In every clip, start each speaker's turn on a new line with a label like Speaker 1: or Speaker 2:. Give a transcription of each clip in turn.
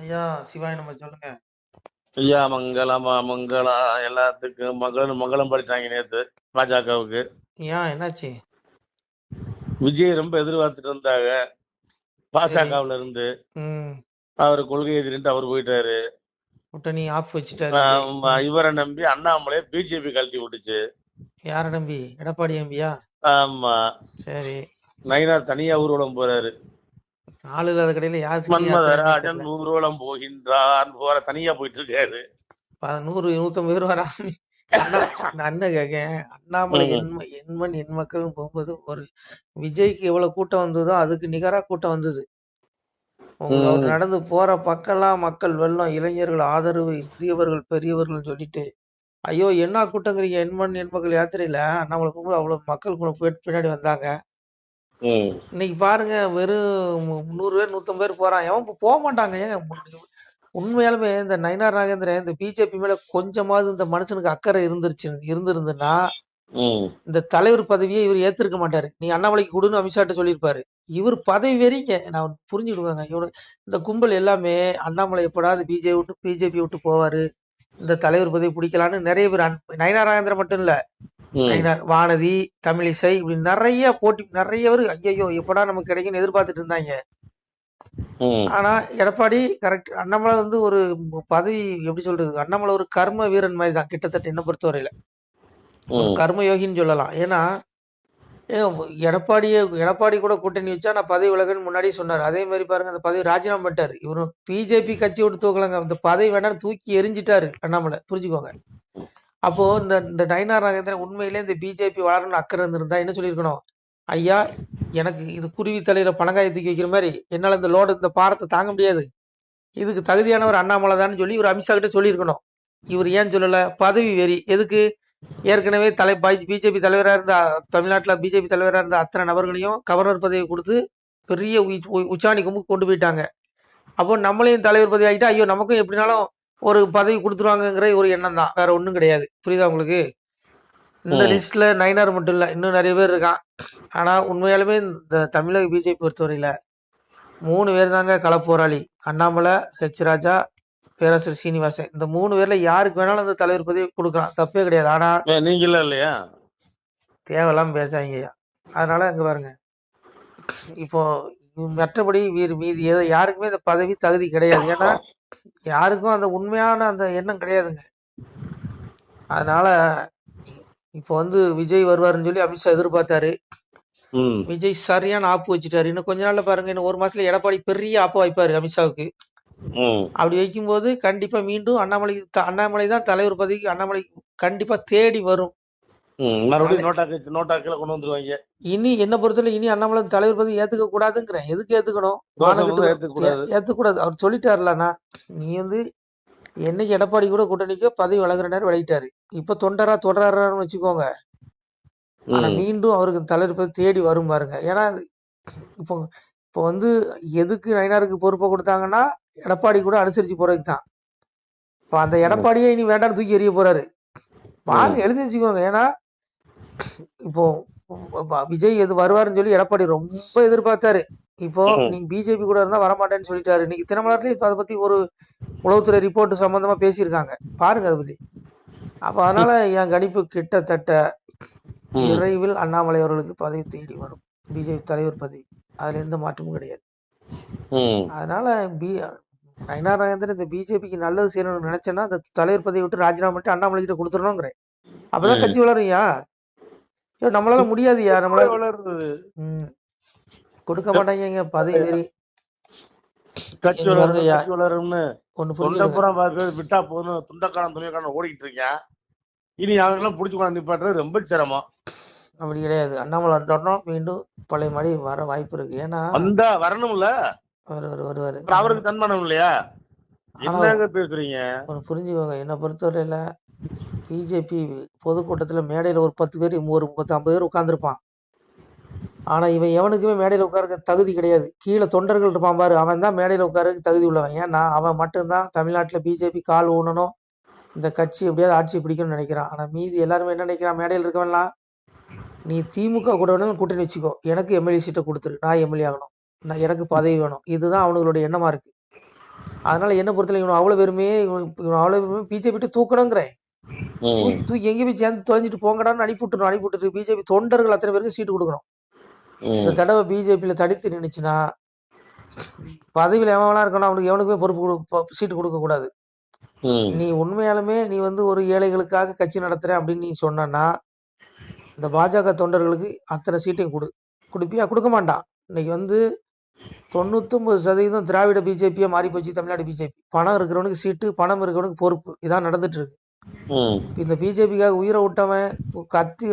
Speaker 1: ஐயா சிவாய நம்ம சொல்லுங்க.
Speaker 2: ஐயா மங்களமா மங்களா எல்லாத்துக்கும் மங்களம் படிச்சாங்க நேத்து பாஜகவுக்கு.
Speaker 1: ஏன் என்னாச்சு?
Speaker 2: விஜய் ரொம்ப எதிர்பார்த்துட்டு இருந்தாங்க
Speaker 1: சரி.
Speaker 2: பாஜகவுல இருந்து.
Speaker 1: ம்.
Speaker 2: அவர் கொள்கை எதிரிட்டு அவர் போயிட்டாரு.
Speaker 1: கூட்டணி ஆஃப் வச்சுட்டாரு விஜய்.
Speaker 2: இவரை நம்பி அண்ணாமலை பிஜேபி கழட்டி விட்டுச்சு.
Speaker 1: யார நம்பி? எடப்பாடி நம்பியா?
Speaker 2: ஆமா.
Speaker 1: சரி.
Speaker 2: நயினார் தனியா ஊர்வலம் போறாரு.
Speaker 1: ஆள் இல்லாத கடையில யாருக்கு நீ அத்தனை
Speaker 2: மன்மதராஜன்
Speaker 1: தெரியல.
Speaker 2: ஊர்வலம் போகின்றார் போற தனியா போயிட்டு இருக்காரு.
Speaker 1: 100 150 பேர் வரா. அண்ணா நான் என்ன கேட்கேன், அண்ணாமலை
Speaker 2: ம்,
Speaker 1: எண்மண் எண் மக்கள்னு போகும்போது ஒரு விஜய்க்கு எவ்வளவு கூட்டம் வந்ததோ அதுக்கு நிகரா கூட்டம் வந்தது. உங்களுக்கு அவர்
Speaker 2: ம்,
Speaker 1: நடந்து போற பக்கம்லாம் மக்கள் வெள்ளம், இளைஞர்கள் ஆதரவு, இந்தியவர்கள் பெரியவர்கள் சொல்லிட்டு ஐயோ என்ன கூட்டங்கிறீங்க, எண்மண் எண் மக்கள் யாத்திரையில அண்ணாமலை போகும்போது அவ்வளவு மக்கள் பின்னாடி வந்தாங்க.
Speaker 2: ம்,
Speaker 1: இன்னைக்கு பாருங்க வெறும் 100 பேர் 150 பேர் போறான். எவன் போக மாட்டாங்க. ஏங்க உண்மையாலுமே இந்த நயினார் நாகேந்திரன் இந்த பிஜேபி மேல கொஞ்சமாவது இந்த மனுஷனுக்கு அக்கறை இருந்திருந்துன்னா
Speaker 2: ம்,
Speaker 1: இந்த தலைவர் பதவியை இவர் ஏத்திருக்க மாட்டாரு. நீ அண்ணாமலைக்கு கொடுன்னு அமித்ஷாட்ட சொல்லியிருப்பாரு. இவர் பதவி வெறிங்க. நான் புரிஞ்சுடுவேங்க. இவனு இந்த கும்பல் எல்லாமே அண்ணாமலை எப்படாது பிஜேபி விட்டு போவாரு, இந்த தலைவர் பதவி பிடிக்கலான்னு நிறைய பேர் நயினார் நாகேந்திரன் மட்டும் இல்ல,
Speaker 2: ம்,
Speaker 1: நயினார், வானதி, தமிழிசை இப்படி நிறைய போட்டி நிறைய பேர் ஐயோ எப்படா நமக்கு கிடைக்கும்னு எதிர்பார்த்துட்டு இருந்தாங்க.
Speaker 2: ம்,
Speaker 1: ஆனா எடப்பாடி கரெக்ட். அண்ணாமலை வந்து ஒரு பதவி எப்படி சொல்றது, அண்ணாமலை ஒரு கர்ம வீரன் மாதிரி தான் கிட்டத்தட்ட என்ன பொறுத்தவரையில. ஒரு
Speaker 2: ம்,
Speaker 1: கர்ம யோகின்னு சொல்லலாம். ஏன்னா எடப்பாடி கூட கூட்டணி வச்சா நான் பதவி விலகுன்னு முன்னாடியே சொன்னாரு. அதே மாதிரி பாருங்க அந்த பதவி ராஜினாமா பண்ணிட்டாரு. இவரும் பிஜேபி கட்சி விட்டு தூக்கலங்க, இந்த பதவி வேணாம்னு தூக்கி எரிஞ்சிட்டாரு அண்ணாமலை, புரிஞ்சுக்கோங்க. அப்போ இந்த இந்த நயினார் நாகேந்திரன் உண்மையிலே இந்த பிஜேபி வளரணும்னு அக்கறை இருந்திருந்தா என்ன சொல்லியிருக்கணும், ஐயா எனக்கு இது குருவி தலையில பணங்காய தூக்கி வைக்கிற மாதிரி என்னால இந்த லோடு இந்த பாரத்தை தாங்க முடியாது, இதுக்கு தகுதியானவர் அண்ணாமலை தான் சொல்லி இவர் அமித்ஷா கிட்ட சொல்லியிருக்கணும். இவர் ஏன் சொல்லல? பதவி வெறி. எதுக்கு? ஏற்கனவே பிஜேபி தலைவரா இருந்த தமிழ்நாட்டுல பிஜேபி தலைவரா இருந்த அத்தனை நபர்களையும் கவர்னர் பதவி கொடுத்து பெரிய உச்சாணி கும்புக்கு கொண்டு போயிட்டாங்க. அப்போ நம்மளையும் தலைவர் பதவி ஆகிட்டா ஐயோ நமக்கும் எப்படினாலும் ஒரு பதவி கொடுத்துருவாங்கங்கிற ஒரு எண்ணம் தான், வேற ஒண்ணும் கிடையாது. புரியுதா உங்களுக்கு? இந்த லிஸ்ட்ல நயினார் மட்டும் இல்ல, இன்னும் நிறைய பேர் இருக்கான். ஆனா உண்மையாலுமே இந்த தமிழக பிஜேபி பொறுத்தவரையில 3 பேர் தாங்க களப்போராளி. அண்ணாமலை, ஹெச் ராஜா, பேராசிரியர் சீனிவாசன். இந்த 3 பேர்ல யாருக்கு வேணாலும் அந்த தலைவர் பதவி கொடுக்கலாம், தப்பே கிடையாது. ஆனா
Speaker 2: நீங்களா இல்லையா?
Speaker 1: தேவையில்லாம பேசாங்க. அதனால இங்க பாருங்க, இப்போ மற்றபடி மீதி யாருக்குமே இந்த பதவி தகுதி கிடையாது. ஏன்னா யாருக்கும் அந்த உண்மையான அந்த எண்ணம் கிடையாதுங்க. அதனால இப்போ வந்து விஜய் வருவாருன்னு சொல்லி அமித்ஷா எதிர்பார்த்தாரு. விஜய் சரியான ஆப்பு வச்சுட்டாரு. இன்னும் கொஞ்ச நாள்ல பாருங்க, இன்னும் 1 மாசத்துல எடப்பாடி பெரிய ஆப்பு வைப்பாரு அமித்ஷாவுக்கு. அப்படி வைக்கும்போது கண்டிப்பா மீண்டும் அண்ணாமலை தான் தலைவர் பதவிக்கு அண்ணாமலை கண்டிப்பா தேடி வரும்.
Speaker 2: மறுபடியும் நோட்டாக்களை கொண்டு வந்துருவாங்க.
Speaker 1: இனி என்ன பொறுத்தவரை இனி அண்ணாமலை தலைவர் பதவி ஏத்துக்க கூடாதுங்கிறேன். எதுக்கு ஏத்துக்கணும்? ஏத்துக்கூடாது. அவர் சொல்லிட்டாருலண்ணா, நீ வந்து என்னைக்கு எடப்பாடி கூட கூட்டணிக்கோ பதவி வழங்குற நேரம் விளையிட்டாரு. இப்ப தொண்டரா தொடரான்னு வச்சுக்கோங்க. ஆனா மீண்டும் அவருக்கு தலைவர் பதவி தேடி வரும் பாருங்க. ஏன்னா இப்போ இப்போ வந்து எதுக்கு நயினாருக்கு பொறுப்பை கொடுத்தாங்கன்னா எடப்பாடி கூட அனுசரிச்சு போறதுக்கு தான். இப்ப அந்த எடப்பாடியே இனி வேண்டாம்னு தூக்கி எறிய போறாரு பாருங்க, எழுதி வச்சுக்கோங்க. ஏன்னா இப்போ விஜய் எது வருவாருன்னு சொல்லி எடப்பாடி ரொம்ப எதிர்பார்த்தாரு. இப்போ நீ பிஜேபி கூட இருந்தா வரமாட்டேன்னு சொல்லிட்டாரு. இன்னைக்கு தினமலர்லயும் அதை பத்தி ஒரு உளவுத்துறை ரிப்போர்ட் சம்பந்தமா பேசியிருக்காங்க, பாருங்க அதை பத்தி. அப்ப அதனால என் கணிப்பு கிட்டத்தட்ட விரைவில் அண்ணாமலை அவர்களுக்கு பதவி தேடி வரும், பிஜேபி தலைவர் பதவி. அதுல எந்த மாற்றமும் கிடையாது. அதனால நயினார் நாகேந்திரன் இந்த பிஜேபிக்கு நல்லது செய்யணும்னு நினைச்சேன்னா அந்த தலைவர் பதவி விட்டு ராஜினாமா பண்ணிட்டு அண்ணாமலை கிட்ட கொடுத்துடணுங்கிறேன். அப்பதான் கட்சி வளருயா. நம்மளால முடியாதுயா, நம்மளால கொடுக்க மாட்டாங்க பதவி வெறி.
Speaker 2: விட்டா போதும் துண்டக்காரன் துணிக்காரன் ஓடிக்கிட்டு இருக்கேன். இனி அவங்கெல்லாம் புடிச்சு கொண்டு நிப்பாட்டுறது ரொம்ப சிரமம்.
Speaker 1: அப்படி கிடையாது. அண்ணாமலை தொடரும் மீண்டும் பழைய மாதிரி வர வாய்ப்பு இருக்கு. ஏன்னா
Speaker 2: வந்தா வரணும்ல,
Speaker 1: வருவாரு.
Speaker 2: அவருக்கு தன்மானம் இல்லையா? என்னங்க பேசுறீங்க?
Speaker 1: புரிஞ்சுக்கோங்க, என்னை பொறுத்தவரையில பிஜேபி பொதுக்கூட்டத்துல மேடையில ஒரு 10 பேர் ஒரு 50 பேர் உட்கார்ந்துருப்பான். ஆனா இவன் எவனுக்குமே மேடையில உட்கார தகுதி கிடையாது. கீழே தொண்டர்கள் இருப்பான் பாரு, அவன் தான் மேடையில உட்காரக்கு தகுதி உள்ளவன். ஏன்னா அவன் மட்டும்தான் தமிழ்நாட்டுல பிஜேபி கால் ஊனணும், இந்த கட்சி எப்படியாவது ஆட்சி பிடிக்கணும்னு நினைக்கிறான். ஆனா மீதி எல்லாருமே என்ன நினைக்கிறான், மேடையில் இருக்கவன்லாம் நீ திமுக கூட வேணும் கூட்டணி வச்சுக்கோ, எனக்கு எம்எல்ஏ சீட்டை கொடுத்துரு, நான் எம்எல்ஏ ஆகணும், எனக்கு பதவி வேணும், இதுதான் அவனுங்களுடைய எண்ணமா இருக்கு. அதனால என்ன பொறுத்தல இவன் அவ்வளவு பேருமே பிஜேபி விட்டு தூக்கணுங்கிறேன். தூக்கி எங்க போய் சேர்ந்து தொலைஞ்சிட்டு போங்கடான்னு அனுப்பிவிட்டு பிஜேபி தொண்டர்கள் அத்தனை பேருக்கு சீட்டு கொடுக்கணும். இந்த தடவை பிஜேபியில தடித்து நின்னுச்சுன்னா பதவியில் எவனா இருக்கணும், அவனுக்கு எவனுக்குமே பொறுப்பு சீட்டு கொடுக்க கூடாது. நீ உண்மையாலுமே நீ ஒரு ஏழைகளுக்காக கட்சி நடத்துற அப்படின்னு நீ சொன்னா இந்த பாஜக தொண்டர்களுக்கு அத்தனை சீட்டையும் கொடுப்பியா? கொடுக்க மாட்டான். இன்னைக்கு 99% திராவிட பிஜேபியா மாறி போச்சு தமிழ்நாடு பிஜேபி. பணம் இருக்கிறவனுக்கு சீட்டு, பணம் இருக்கிறவனுக்கு பொறுப்பு. இதான் நடந்துட்டு இருக்கு. இந்த பிஜேபிக்காக உயிரை விட்டவன் கத்தி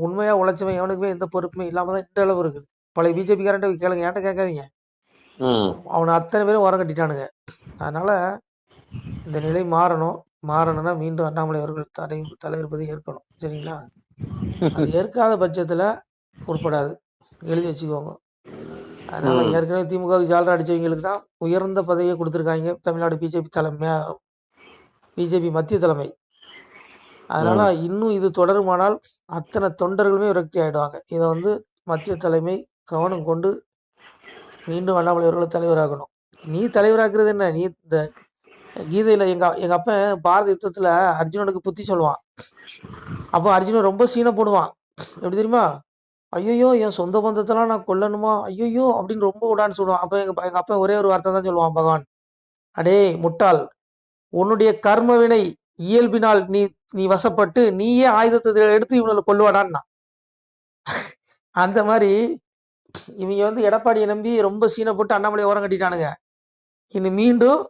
Speaker 1: உண்மையா உழைச்சவன் எவனுக்குமே எந்த பொறுப்புமே இல்லாம தான் இந்த அளவு இருக்குது. பழைய பிஜேபிக்காரன்ட்ட கேளுங்க, ஏன்ட்ட கேட்காதீங்க. அவனை அத்தனை பேரும் ஓரம் கட்டிட்டானுங்க. அதனால இந்த நிலை மாறணும்னா மீண்டும் அண்ணாமலை அவர்கள் தலைவர் பதவி ஏற்கணும். சரிங்களா? அது ஏற்காத பட்சத்துல உட்படாது, எழுதி வச்சுக்கோங்க. அதனால ஏற்கனவே திமுகவுக்கு ஜாலரா அடிச்சவங்களுக்கு தான் உயர்ந்த பதவியை கொடுத்துருக்காங்க தமிழ்நாடு பிஜேபி மத்திய தலைமை. அதனால இன்னும் இது தொடருமானால் அத்தனை தொண்டர்களுமே விரக்தி ஆயிடுவாங்க. இதை மத்திய தலைமை கவனம் கொண்டு மீண்டும் அண்ணாமலை அவர்கள் தலைவராகணும். நீ தலைவராக்குறது என்ன? நீ இந்த கீதையில எங்க அப்பன் பாரத யுத்தத்துல அர்ஜுனனுக்கு புத்தி சொல்லுவான். அப்போ அர்ஜுனன் ரொம்ப சீனை போடுவான். எப்படி தெரியுமா? ஐயோ என் சொந்த பந்தத்தெல்லாம் நான் கொல்லணுமா, ஐயோ அப்படின்னு ரொம்ப விடான்னு சொல்லுவான். அப்ப எங்க அப்பா ஒரே ஒரு வார்த்தை தான் சொல்லுவான், பகவான், அடே முட்டாள், உன்னுடைய கர்ம வினை இயல்பினால் நீ வசப்பட்டு நீயே ஆயுதத்தை எடுத்து இவங்களை கொல்லுவாடான்னா. அந்த மாதிரி இவங்க எடப்பாடியை நம்பி ரொம்ப சீனை போட்டு அண்ணாமலை ஓரம் கட்டிட்டானுங்க. இன்னும் மீண்டும்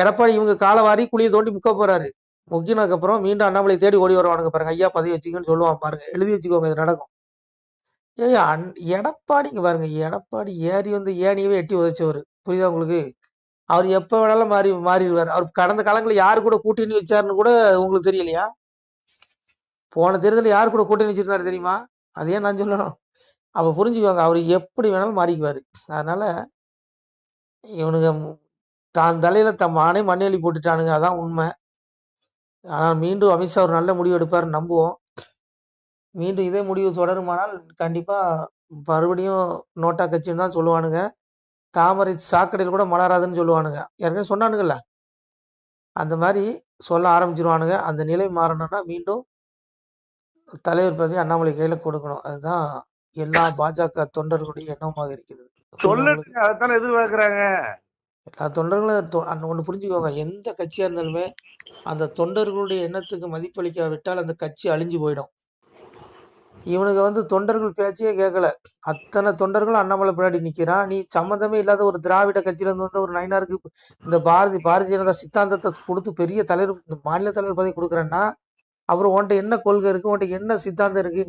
Speaker 1: எடப்பாடி இவங்க காலவாரி குழியை தோண்டி முக்க போறாரு. முக்கினதுக்கு அப்புறம் மீண்டும் அண்ணாமலை தேடி ஓடி வருவானுங்க பாருங்க. ஐயா பதவி வச்சுக்கன்னு சொல்லுவான் பாருங்க, எழுதி வச்சுக்கோங்க, இது நடக்கும். எடப்பாடிங்க பாருங்க, எடப்பாடி ஏறி ஏனியவே எட்டி உதைச்சவர். புரியுதா உங்களுக்கு? அவர் எப்ப வேணாலும் மாறிடுவார். அவர் கடந்த காலங்களில் யாரு கூட கூட்டணி வச்சாருன்னு கூட உங்களுக்கு தெரியலையா? போன தேர்தலில் யாரு கூட கூட்டணி வச்சிருந்தாரு தெரியுமா? அதே நான் சொல்லணும். அப்ப புரிஞ்சுக்குவாங்க, அவர் எப்படி வேணாலும் மாறிக்குவாரு. அதனால இவனுங்க தான் தலையில மானே மண்ணெளி போட்டுட்டானுங்க, அதான் உண்மை. ஆனால் மீண்டும் அமித்ஷா ஒரு நல்ல முடிவு எடுப்பாரு நம்புவோம். மீண்டும் இதே முடிவு தொடருமானால் கண்டிப்பா மறுபடியும் நோட்டா கட்சின்னு தான் சொல்லுவானுங்க. தாமரை சாக்கடையில் கூட மலராதுன்னு சொல்லுவானுங்க. ஏற்கனவே சொன்னானுங்கல்ல, அந்த மாதிரி சொல்ல ஆரம்பிச்சிருவானுங்க. அந்த நிலை மாறணும்னா மீண்டும் தலைவர் பதவி அண்ணாமலை கையில கொடுக்கணும். அதுதான் எல்லா பாஜக தொண்டர்களுடைய எண்ணமாக இருக்கிறது.
Speaker 2: எதிர்பார்க்கிறாங்க
Speaker 1: எல்லா தொண்டர்களும் ஒண்ணு புரிஞ்சுக்கோங்க, எந்த கட்சியா இருந்தாலுமே அந்த தொண்டர்களுடைய எண்ணத்துக்கு மதிப்பளிக்காவிட்டால் அந்த கட்சி அழிஞ்சு போயிடும். இவனுக்கு தொண்டர்கள் பேச்சையே கேட்கல. அத்தனை தொண்டர்களும் அண்ணாமலை பின்னாடி நிக்கிறான். நீ சம்மந்தமே இல்லாத ஒரு திராவிட கட்சியில இருந்து ஒரு நயினாருக்கு இந்த பாரதிய ஜனதா சித்தாந்தத்தை கொடுத்து பெரிய தலைவர், மாநில தலைவர் பதவி கொடுக்குறேன்னா அப்புறம் உன்ட்ட என்ன கொள்கை இருக்கு, உன்ட்ட என்ன சித்தாந்தம் இருக்கு?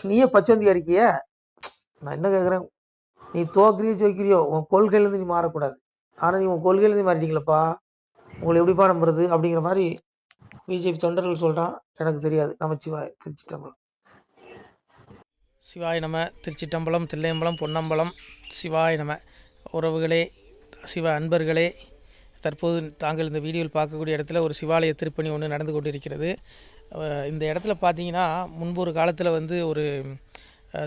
Speaker 1: நீயே பச்சந்தி அறிக்கிய. நான் என்ன கேக்குறேன், நீ தோக்கிறியோ ஜெயிக்கிறியோ உன் கொள்கையில இருந்து நீ மாறக்கூடாது. ஆனா நீ உன் கொள்கையில இருந்து மாறிட்டீங்களப்பா, உங்களை எப்படிப்பா நம்புறது அப்படிங்கிற மாதிரி பிஜேபி தொண்டர்கள் சொல்றான். எனக்கு தெரியாது. நமச்சிவாய், திருச்சிட்டம்பலம்.
Speaker 3: சிவாய நம. திருச்சிட்டம்பலம், தில்லையம்பலம், பொன்னம்பலம். சிவாய நம. உறவுகளே, சிவ அன்பர்களே, தற்போது தாங்கள் இந்த வீடியோவில் பார்க்கக்கூடிய இடத்துல ஒரு சிவாலய திருப்பணி ஒன்று நடந்து கொண்டிருக்கிறது. இந்த இடத்துல பார்த்தீங்கன்னா முன்பு ஒரு காலத்தில் ஒரு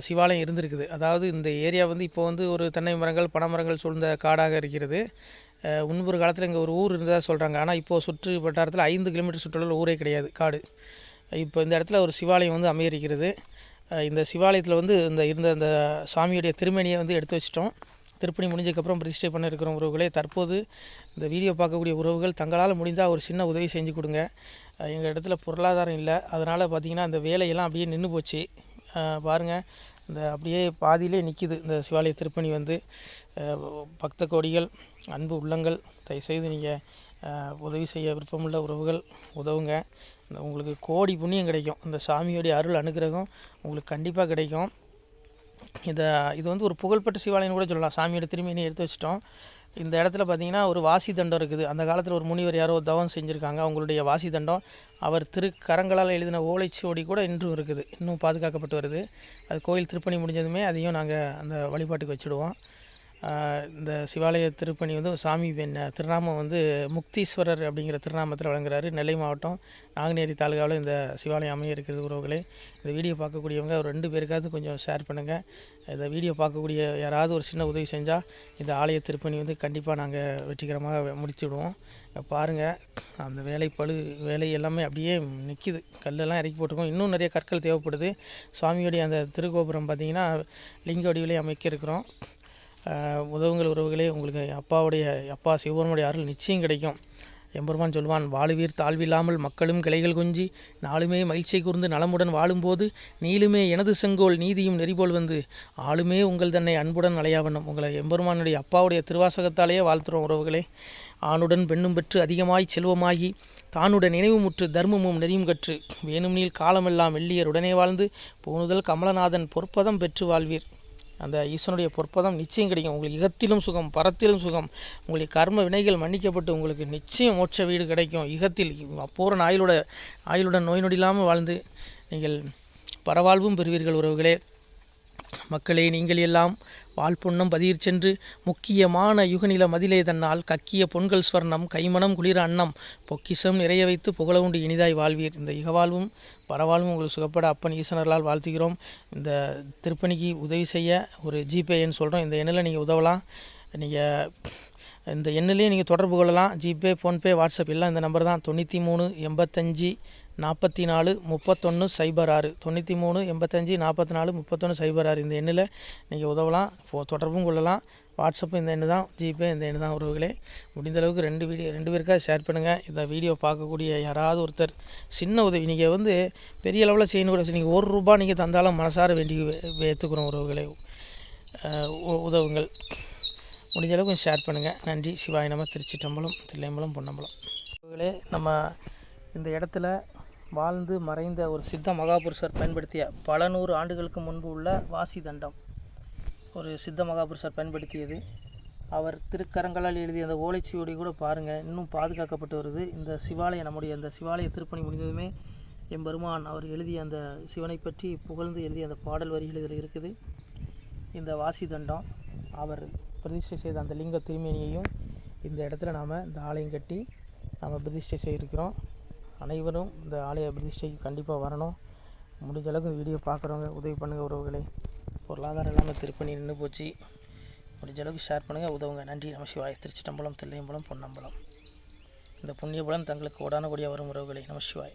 Speaker 3: சிவாலயம் இருந்திருக்குது. அதாவது இந்த ஏரியா இப்போ ஒரு தென்னை மரங்கள், பனை மரங்கள் சூழ்ந்த காடாக இருக்கிறது. முன்பு ஒரு காலத்தில் இங்கே ஒரு ஊர் இருந்ததாக சொல்கிறாங்க. ஆனால் இப்போது சுற்று வட்டாரத்தில் 5 கிலோமீட்டர் சுற்றுலா ஊரே கிடையாது, காடு. இப்போ இந்த இடத்துல ஒரு சிவாலயம் அமையிருக்கிறது. இந்த சிவாலயத்தில் இருந்த அந்த சாமியுடைய திருமணியை எடுத்து வச்சிட்டோம். திருப்பணி முடிஞ்சதுக்கப்புறம் பிரதிஷ்டை பண்ண இருக்கிற உறவுகளே, தற்போது இந்த வீடியோ பார்க்கக்கூடிய உறவுகள் தங்களால் முடிந்தால் ஒரு சின்ன உதவி செஞ்சு கொடுங்க. எங்கள் இடத்துல பொருளாதாரம் இல்லை. அதனால் பார்த்திங்கன்னா அந்த வேலையெல்லாம் அப்படியே நின்று போச்சு. பாருங்கள், இந்த அப்படியே பாதியிலே நிற்கிது இந்த சிவாலய திருப்பணி. பக்த கோடிகள், அன்பு உள்ளங்கள், தயவுசெய்து நீங்கள் உதவி செய்ய விருப்பமுள்ள உறவுகள் உதவுங்க. உங்களுக்கு கோடி புண்ணியம் கிடைக்கும். இந்த சாமியோடைய அருள் அனுகிரகம் உங்களுக்கு கண்டிப்பாக கிடைக்கும். இது ஒரு புகழ்பெற்ற சிவாலயம் கூட சொல்லலாம். சாமியோட திருமணியை எடுத்து வச்சிட்டோம். இந்த இடத்துல பார்த்திங்கன்னா ஒரு வாசி தண்டம் இருக்குது. அந்த காலத்தில் ஒரு முனிவர் யாரோ தவம் செஞ்சுருக்காங்க. அவங்களுடைய வாசி தண்டம் அவர் திருக்கரங்களால் எழுதின ஓலைச்சுவடி கூட இன்றும் இருக்குது, இன்னும் பாதுகாக்கப்பட்டு வருது. அது கோயில் திருப்பணி முடிஞ்சதுமே அதையும் நாங்கள் அந்த வழிபாட்டுக்கு வச்சுடுவோம். இந்த சிவாலய திருப்பணி வந்து சாமி திருநாமம் வந்து முக்தீஸ்வரர் அப்படிங்கிற திருநாமத்தில் வழங்குறாரு. நெல்லை மாவட்டம் நாங்குநேரி தாலுகாவில் இந்த சிவாலயம் அமைய இருக்கிறது உறவுகளே. இந்த வீடியோ பார்க்கக்கூடியவங்க ஒரு 2 பேருக்காவது கொஞ்சம் ஷேர் பண்ணுங்கள். இந்த வீடியோ பார்க்கக்கூடிய யாராவது ஒரு சின்ன உதவி செஞ்சால் இந்த ஆலய திருப்பணி வந்து கண்டிப்பாக நாங்கள் வெற்றிகரமாக முடிச்சுடுவோம். பாருங்கள், அந்த வேலை எல்லாமே அப்படியே நிற்கிது. கல்லெல்லாம் இறக்கி போட்டிருக்கோம். இன்னும் நிறைய கற்கள் தேவைப்படுது. சுவாமியோடைய அந்த திருக்கோபுரம் பார்த்திங்கன்னா லிங்க வடிவிலே அமைக்க இருக்கிறோம். உதவுங்கள் உறவுகளே. உங்களுக்கு அப்பா சிவபெருமானுடைய அருள் நிச்சயம் கிடைக்கும். எம்பெருமான் சொல்வான், வாழுவீர் தாழ்வில்லாமல் மக்களும் கிளைகள் கொஞ்சி நாளுமே மகிழ்ச்சி கூர்ந்து நலமுடன் வாழும்போது நீளுமே எனது செங்கோல் நீதியும் நெறிபோல் வந்து ஆளுமே உங்கள் தன்னை அன்புடன் அலையாவண்ணம். உங்களை எம்பெருமானுடைய அப்பாவுடைய திருவாசகத்தாலேயே வாழ்த்துறோம் உறவுகளே. ஆணுடன் பெண்ணும் பெற்று அதிகமாய் செல்வமாகி தானுடன் நினைவுமுற்று தர்மமும் நெறியும் கற்று வேணும்னில் காலமெல்லாம் வெள்ளியர் உடனே வாழ்ந்து போனுதல் கமலநாதன் பொற்பதம் பெற்று வாழ்வீர். அந்த ஈசனுடைய பொற்பதம் நிச்சயம் கிடைக்கும். உங்களுக்கு இகத்திலும் சுகம், பரத்திலும் சுகம். உங்களுடைய கர்ம வினைகள் மன்னிக்கப்பட்டு உங்களுக்கு நிச்சயம் மோட்ச வீடு கிடைக்கும். இகத்தில் பூரண ஆயுளுடன் நோய் நொடி இல்லாமல் வாழ்ந்து நீங்கள் பரவாழ்வும் பெறுவீர்கள் உறவுகளே. மக்களே, நீங்கள் எல்லாம் வாழ்பொன்னம் பதியிற் சென்று முக்கியமான யுகநில மதிலே தன்னால் கக்கிய பொன்கள் ஸ்வர்ணம் கைமணம் குளிர அன்னம் பொக்கிஷம் நிறைய வைத்து புகழ உண்டு இனிதாய் வாழ்வீர். இந்த இகவாழ்வும் பரவாழ்வும் உங்களுக்கு சுகப்பட அப்பன் ஈசனர்களால் வாழ்த்துகிறோம். இந்த திருப்பணிக்கு உதவி செய்ய ஒரு ஜிபே எண் சொல்கிறோம். இந்த எண்ணில் நீங்கள் உதவலாம். நீங்கள் இந்த எண்ணிலேயே நீங்கள் தொடர்பு கொள்ளலாம். ஜிபே, ஃபோன்பே, வாட்ஸ்அப் எல்லாம் இந்த நம்பர் தான். 93 85 44 31 06 93 85 44 31 06. இந்த எண்ணில் நீங்கள் உதவலாம், தொடர்பும் கொள்ளலாம். வாட்ஸ்அப்பு இந்த எண்ணு தான், ஜிபே இந்த எண்ணு தான் உறவுகளே. முடிந்தளவுக்கு 2 பேருக்காக ஷேர் பண்ணுங்கள். இந்த வீடியோ பார்க்கக்கூடிய யாராவது ஒருத்தர் சின்ன உதவி, நீங்கள் வந்து பெரிய அளவில் செய்யணும் கூட, நீங்கள் ₹1 நீங்கள் தந்தாலும் மனசார வேண்டி ஏற்றுக்கிறோம் உறவுகளே. உதவுங்கள். முடிஞ்ச அளவுக்கு கொஞ்சம் ஷேர் பண்ணுங்கள். நன்றி. சிவாய நம. திருச்சிற்றம்பலம், தில்லையம்பலம், பொன்னம்பலம். உறவுகளே, நம்ம இந்த இடத்துல வாழ்ந்து மறைந்த ஒரு சித்த மகாபுருஷர் பயன்படுத்திய பல 100 ஆண்டுகளுக்கு முன்பு உள்ள வாசி தண்டம் ஒரு சித்த மகாபுருஷர் பயன்படுத்தியது. அவர் திருக்கரங்களால் எழுதிய அந்த ஓலைச்சுவடி கூட பாருங்கள், இன்னும் பாதுகாக்கப்பட்டு வருது. இந்த சிவாலயம், நம்முடைய அந்த சிவாலய திருப்பணி முடிந்ததுமே எம்பெருமான் அவர் எழுதிய அந்த சிவனை பற்றி புகழ்ந்து எழுதிய அந்த பாடல் வரிகள் இதில் இருக்குது. இந்த வாசி தண்டம் அவர் பிரதிஷ்டை செய்த அந்த லிங்க திருமேனியையும் இந்த இடத்துல நாம் இந்த ஆலயம் கட்டி நாம் பிரதிஷ்டை செய்திருக்கிறோம். அனைவரும் இந்த ஆலய பிரதிஷ்டைக்கு கண்டிப்பாக வரணும். முடிஞ்ச அளவுக்கு வீடியோ பார்க்குறவங்க உதவி பண்ணுங்கள் உறவுகளை. பொருளாதாரம் இல்லாமல் திருப்பணி நின்று போச்சு. முடிஞ்ச அளவுக்கு ஷேர் பண்ணுங்கள், உதவுங்க. நன்றி. நம சிவாய. திருச்சிற்றம்பலம், தில்லையம்பலம், பொன்னம்பலம். இந்த புண்ணிய பலன் தங்களுக்கு உடான கூடிய வரும் உறவுகளை. நம சிவாய.